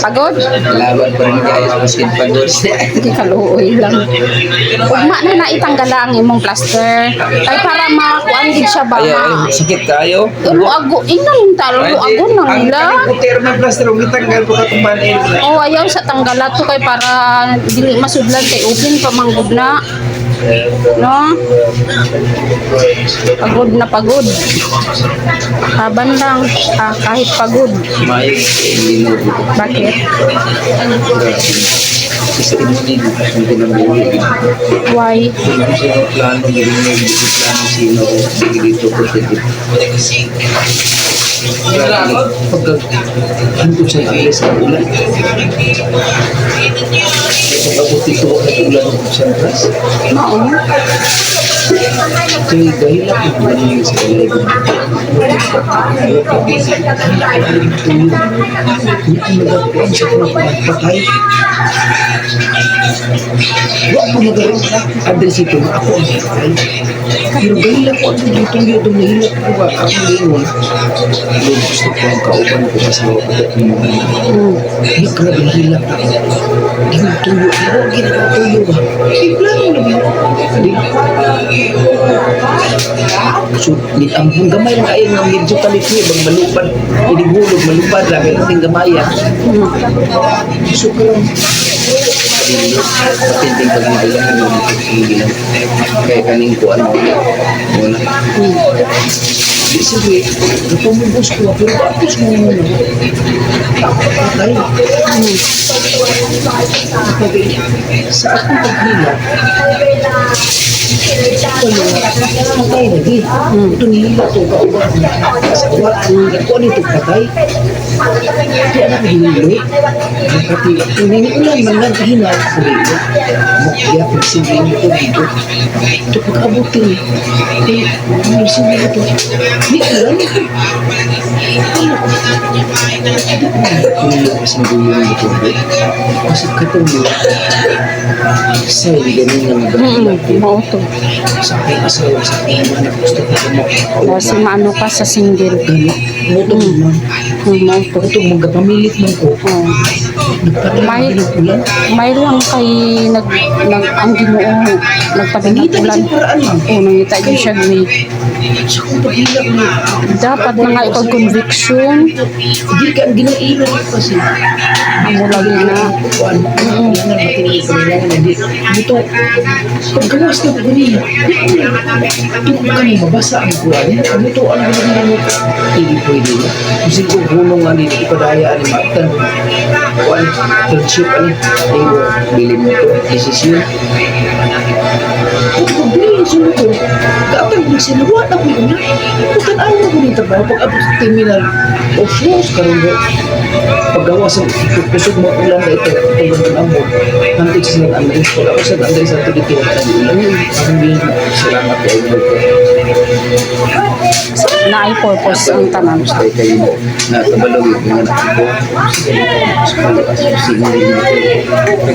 Pagod? Laban pa rin kayo sa maskin pagod. Hindi kaluoy lang. Ugma na naitanggal ang imong plaster. Kay para makuan gid siya ba? Ayaw, sakit kayo. Luago, inan talo luago nang nila. Ang putir ng plaster, ang itanggal po katumbanin. Oh, ayaw sa tanggalat to kay para dili masudlan kay open pa manggod na. No? Pagod na pagod. Haban lang. Kahit pagod. Mayo, hindi mo. Bakit? Isa inunin, hindi na buhay. Why? Kung gusto ng plano, hindi mo gusto plano sino, hindi dito po dito. Pagka, ano ko siya ilis sa ulan? Pag-abot ito ang ulan ng sentras? Oo. Kaya dahil ako naman sa ulan. Hindi nagagawa siya kung patay. Huwag mo nagagawa. Address ito na ako ang patay. Pero dahil ako ang dito nahilap ko ba ako ngayon. Gusto ko ang kauban ko sa mga pagat ng mga hindi ka na binahilap ako. Ginatuyo. Huwag ginatuyo ba? Iplano na ba? So, ang gamay lang kayo ng medyo kalit niya, bang malupad, inigulog, malupad lang, kaya natin gamayan. So, kalang, matinding pagmailan ng mga pagkikilan. Kaya kaning ko, ano, muna. Sige, napamubos ko, pero bakit mo muna? Patay. Sa akong paghila, patay lagi. Ito nila ito, kauban. Sa kuwat, ito ano ito patay. Kaya na hinili. Kung nangyulan man lang kahina, sabi ko, kaya pagsimilin ito dito. Ito pag-abutin. Eh, may similin ito. Hindi alam. Kung kasi nagulong ito, kasi katulog, say, ganun na magagalaki. Mauto. Sa aking asawa, sa aking anak, gusto ko mo. Kasi maano ka sa single. Ganit, moto naman. Mauto. Ito, magkapamilit man ko. Oh. May, Nagpatay ulan. may lang kay ang Ginoo nagpadagulan. Oh, nangita din siya ni. Sa kong paghilap mo, Dapat na nga ikaw conviction. hindi ka ang ginailan kasi. Mo lagi na. Kuan, wala na matinig ko nila na di. Ito, paggawas na ko ganyan. Ito ko kami mabasa ang kuan. Ito, ano ba naman mo? Hindi pwede na. Kasi kung hulong nga nila, ipadaya ni Matan. Kuan, friendship, ano? Ayaw, bilin mo ito. Desisyon. Kung bilin sa mo ito, kapag sinawa na ko yun, bukan ayaw ko nito ba? Pag-abot sa terminal, of course, karoon mo. Paggawa sa kusog mo ulan na ito, ito ng amor, nantig sa San Andres, pag ako sa Andres sa Tugiti at ang ulan, ang bilang salamat kayo mo ito. Na ay purpose ang tanan. Gusto kayo mo, na kabalog yung mga nakiko, sige, sige, sige, sige,